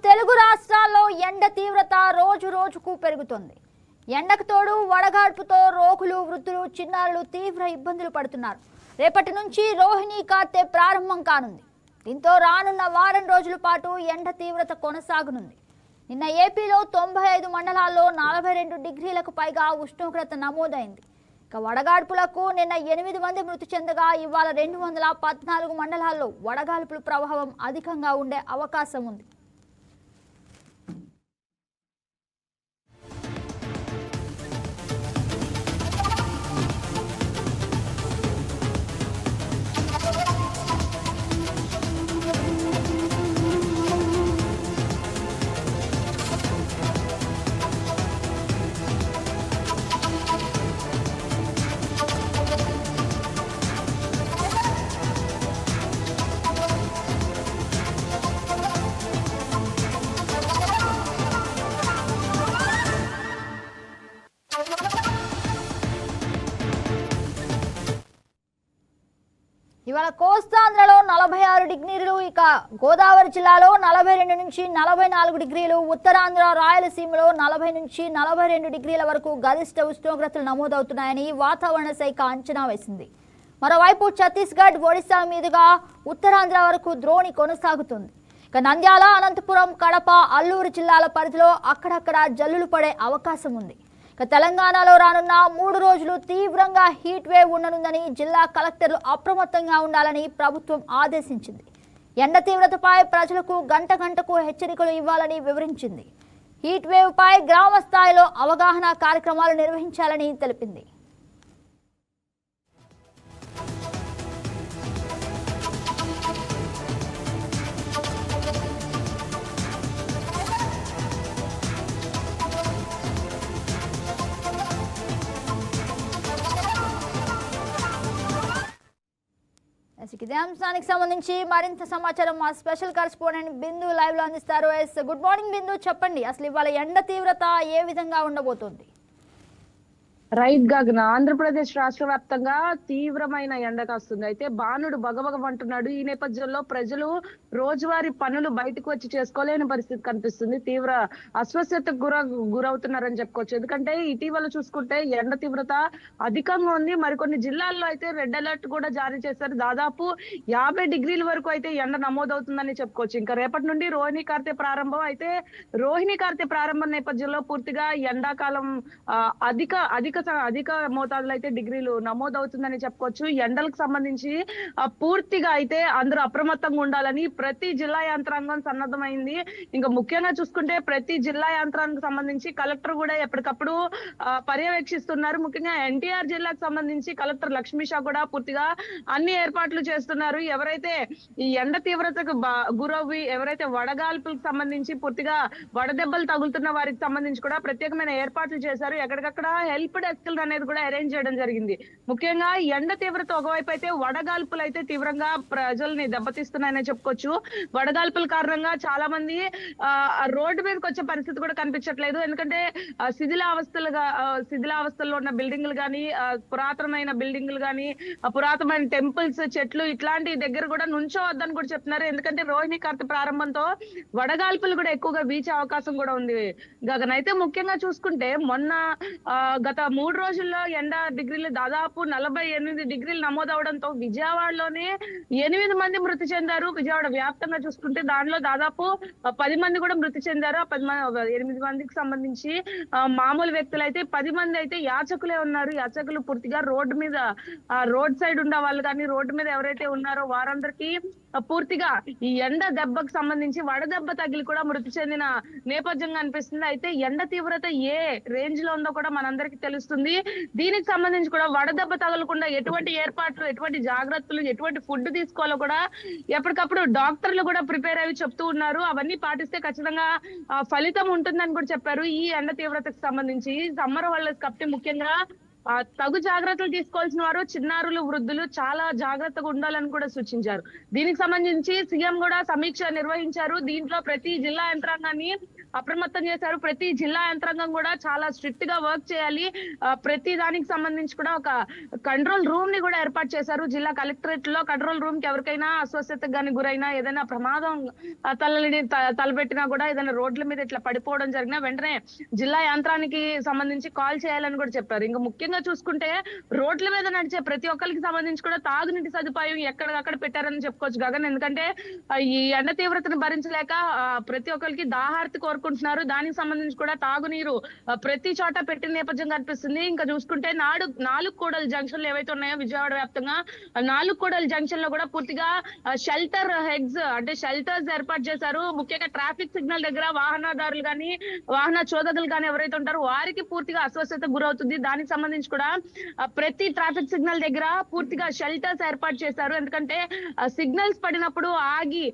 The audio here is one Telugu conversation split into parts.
తెలుగు రాష్ట్రాల్లో ఎండ తీవ్రత రోజు రోజుకు పెరుగుతోంది. ఎండకు తోడు వడగాడ్పుతో రోగులు, వృద్ధులు, చిన్నారులు తీవ్ర ఇబ్బందులు పడుతున్నారు. రేపటి నుంచి రోహిణి కార్తె ప్రారంభం కానుంది. దీంతో రానున్న వారం రోజుల పాటు ఎండ తీవ్రత కొనసాగనుంది. నిన్న ఏపీలో 95 మండలాల్లో 42 డిగ్రీలకు పైగా ఉష్ణోగ్రత నమోదైంది. ఇక వడగాడ్పులకు నిన్న 8 మంది మృతి చెందగా ఇవాళ 214 మండలాల్లో వడగాల్పుల ప్రభావం అధికంగా ఉండే అవకాశం ఉంది. ఇవాళ కోస్తాంధ్రలో 46 డిగ్రీలు, ఇక గోదావరి జిల్లాలో 42 నుంచి 44 డిగ్రీలు, ఉత్తరాంధ్ర రాయలసీమలో 40 నుంచి 42 డిగ్రీల వరకు గరిష్ట ఉష్ణోగ్రతలు నమోదవుతున్నాయని వాతావరణ శాఖ అంచనా వేసింది. మరోవైపు ఛత్తీస్గఢ్, ఒడిశా మీదుగా ఉత్తరాంధ్ర వరకు ద్రోణి కొనసాగుతుంది. ఇక నంద్యాల, అనంతపురం, కడప, అల్లూరు జిల్లాల పరిధిలో అక్కడక్కడ జల్లులు పడే అవకాశం ఉంది. తెలంగాణలో రానున్న 3 రోజులు తీవ్రంగా హీట్ వేవ్ ఉండనుందని జిల్లా కలెక్టర్లు అప్రమత్తంగా ఉండాలని ప్రభుత్వం ఆదేశించింది. ఎండ తీవ్రతపై ప్రజలకు గంటకు హెచ్చరికలు ఇవ్వాలని వివరించింది. హీట్ వేవ్ పై గ్రామ స్థాయిలో అవగాహన కార్యక్రమాలు నిర్వహించాలని తెలిపింది. ఇదే అంశానికి సంబంధించి మరింత సమాచారం మా స్పెషల్ కరెస్పాండెంట్ బిందు లైవ్ లో అందిస్తారు. గుడ్ మార్నింగ్ బిందు, చెప్పండి అసలు ఇవాళ ఎండ తీవ్రత ఏ విధంగా ఉండబోతోంది? రైట్ గగన, ఆంధ్రప్రదేశ్ రాష్ట్ర వ్యాప్తంగా తీవ్రమైన ఎండ కాస్తుంది. అయితే బాణుడు బగబగమంటున్నాడు. ఈ నేపథ్యంలో ప్రజలు రోజువారీ పనులు బయటకు వచ్చి చేసుకోలేని పరిస్థితి కనిపిస్తుంది. తీవ్ర అస్వస్థతకు గురవుతున్నారని చెప్పుకోవచ్చు. ఎందుకంటే ఇటీవల చూసుకుంటే ఎండ తీవ్రత అధికంగా ఉంది. మరికొన్ని జిల్లాల్లో అయితే రెడ్ అలర్ట్ కూడా జారీ చేశారు. దాదాపు 50 డిగ్రీల వరకు అయితే ఎండ నమోదవుతుందని చెప్పుకోవచ్చు. ఇంకా రేపటి నుండి రోహిణి కార్తె ప్రారంభం. అయితే రోహిణి కార్తె ప్రారంభం నేపథ్యంలో పూర్తిగా ఎండాకాలం అధిక మోతాదులో అయితే డిగ్రీలు నమోదవుతుందని చెప్పుకోవచ్చు. ఎండలకు సంబంధించి పూర్తిగా అయితే అందరూ అప్రమత్తంగా ఉండాలని ప్రతి జిల్లా యంత్రాంగం సన్నద్ధమైంది. ఇంకా ముఖ్యంగా చూసుకుంటే ప్రతి జిల్లా యంత్రానికి సంబంధించి కలెక్టర్ కూడా ఎప్పటికప్పుడు పర్యవేక్షిస్తున్నారు. ముఖ్యంగా ఎన్టీఆర్ జిల్లాకు సంబంధించి కలెక్టర్ లక్ష్మీషా కూడా పూర్తిగా అన్ని ఏర్పాట్లు చేస్తున్నారు. ఎవరైతే ఈ ఎండ తీవ్రతకు గురవి ఎవరైతే వడగాల్పులకు సంబంధించి పూర్తిగా వడదెబ్బలు తగులుతున్న వారికి సంబంధించి కూడా ప్రత్యేకమైన ఏర్పాట్లు చేశారు. ఎక్కడికక్కడ హెల్ప్ డెస్క్ అనేది కూడా అరేంజ్ చేయడం జరిగింది. ముఖ్యంగా ఎండ తీవ్రత ఒకవైపు అయితే వడగాల్పులు అయితే తీవ్రంగా ప్రజల్ని దెబ్బతీస్తున్నాయని చెప్పుకోవచ్చు. వడగాల్పుల కారణంగా చాలా మంది రోడ్డు మీదకి వచ్చే పరిస్థితి కూడా కనిపించట్లేదు. ఎందుకంటే శిథిలావస్థల్లో ఉన్న బిల్డింగ్లు కానీ, పురాతనమైన బిల్డింగ్లు కానీ, పురాతనమైన టెంపుల్స్, చెట్లు ఇట్లాంటి దగ్గర కూడా నుంచోవద్దని కూడా చెప్తున్నారు. ఎందుకంటే రోహిణి కార్తె ప్రారంభంతో వడగాల్పులు కూడా ఎక్కువగా వీచే అవకాశం కూడా ఉంది. గగన్, అయితే ముఖ్యంగా చూసుకుంటే మొన్న గత 3 రోజుల్లో ఎండ డిగ్రీలు దాదాపు 48 డిగ్రీలు నమోదవడంతో విజయవాడలోనే 8 మంది మృతి చెందారు. విజయవాడ వ్యాప్తంగా చూసుకుంటే దానిలో దాదాపు 10 మంది కూడా మృతి చెందారు. 8 మందికి సంబంధించి మామూలు వ్యక్తులు అయితే 10 మంది అయితే యాచకులే ఉన్నారు. యాచకులు పూర్తిగా రోడ్ సైడ్ ఉన్న వాళ్ళు కానీ, రోడ్డు మీద ఎవరైతే ఉన్నారో వారందరికీ పూర్తిగా ఈ ఎండ దెబ్బకు సంబంధించి వడదెబ్బ తగిలి కూడా మృతి చెందిన నేపథ్యంగా అనిపిస్తుంది. అయితే ఎండ తీవ్రత ఏ రేంజ్ లో ఉందో కూడా మనందరికీ తెలుస్తుంది. దీనికి సంబంధించి కూడా వడదెబ్బ తగలకుండా ఎటువంటి ఏర్పాట్లు, ఎటువంటి జాగ్రత్తలు, ఎటువంటి ఫుడ్ తీసుకోవాలో కూడా ఎప్పటికప్పుడు డాక్టర్లు కూడా ప్రిపేర్ అయ్యి చెప్తూ ఉన్నారు. అవన్నీ పాటిస్తే ఖచ్చితంగా ఫలితం ఉంటుందని కూడా చెప్పారు. ఈ ఎండ తీవ్రతకు సంబంధించి సమ్మర్ హాలిడేస్ కాబట్టి ముఖ్యంగా తగు జాగ్రత్తలు తీసుకోవాల్సిన వారు చిన్నారులు, వృద్ధులు చాలా జాగ్రత్తగా ఉండాలని కూడా సూచించారు. దీనికి సంబంధించి సీఎం కూడా సమీక్ష నిర్వహించారు. దీంట్లో ప్రతి జిల్లా యంత్రాంగాన్ని అప్రమత్తం చేశారు. ప్రతి జిల్లా యంత్రాంగం కూడా చాలా స్ట్రిక్ట్ గా వర్క్ చేయాలి. ప్రతి దానికి సంబంధించి కూడా ఒక కంట్రోల్ రూమ్ ని కూడా ఏర్పాటు చేశారు. జిల్లా కలెక్టరేట్ లో కంట్రోల్ రూమ్ కి ఎవరికైనా అస్వస్థతకు గాని గురైనా, ఏదైనా ప్రమాదం తలపెట్టినా కూడా, ఏదైనా రోడ్ల మీద ఇట్లా పడిపోవడం జరిగినా వెంటనే జిల్లా యంత్రానికి సంబంధించి కాల్ చేయాలని కూడా చెప్పారు. ఇంకా ముఖ్యంగా చూసుకుంటే రోడ్ల మీద నడిచే ప్రతి ఒక్కరికి సంబంధించి కూడా తాగునీటి సదుపాయం ఎక్కడికక్కడ పెట్టారని చెప్పుకోవచ్చు గగన్. ఎందుకంటే ఈ ఎండ తీవ్రతను భరించలేక ప్రతి ఒక్కరికి దాహార్తి కోరుకుంటున్నారు. దానికి సంబంధించి కూడా తాగునీరు ప్రతి చోట పెట్టిన నేపథ్యం కనిపిస్తుంది. ఇంకా చూసుకుంటే నాలుగు కూడల జంక్షన్లు ఏవైతే ఉన్నాయో విజయవాడ వ్యాప్తంగా, నాలుగు కూడల జంక్షన్ లో కూడా పూర్తిగా షెల్టర్ హెడ్స్ అంటే షెల్టర్స్ ఏర్పాటు చేశారు. ముఖ్యంగా ట్రాఫిక్ సిగ్నల్ దగ్గర వాహనదారులు కానీ, వాహన చోదకులు కానీ ఎవరైతే ఉంటారో వారికి పూర్తిగా అస్వస్థత గురవుతుంది. దానికి సంబంధించి కూడా ప్రతి ట్రాఫిక్ సిగ్నల్ దగ్గర పూర్తిగా షెల్టర్స్ ఏర్పాటు చేశారు. ఎందుకంటే సిగ్నల్స్ పడినప్పుడు ఆగి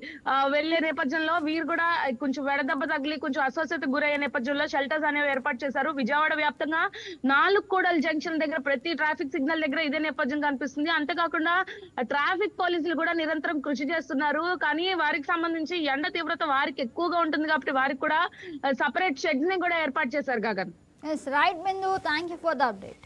వెళ్లే నేపథ్యంలో వీరు కూడా కొంచెం వెడదెబ్బ తగిలి కొంచెం అస్వస్థతకు గురయ్యే నేపథ్యంలో షెల్టర్స్ అనేవి ఏర్పాటు చేశారు. విజయవాడ వ్యాప్తంగా నాలుగు కూడల జంక్షన్ దగ్గర ప్రతి ట్రాఫిక్ సిగ్నల్ దగ్గర ఇదే నేపథ్యం కనిపిస్తుంది. అంతేకాకుండా ట్రాఫిక్ పోలీసులు కూడా నిరంతరం కృషి చేస్తున్నారు. కానీ వారికి సంబంధించి ఎండ తీవ్రత వారికి ఎక్కువగా ఉంటుంది కాబట్టి వారికి కూడా సపరేట్ షెడ్స్ ని కూడా ఏర్పాటు చేశారు Gagan. Yes, right, Bindu. Thank you for the update.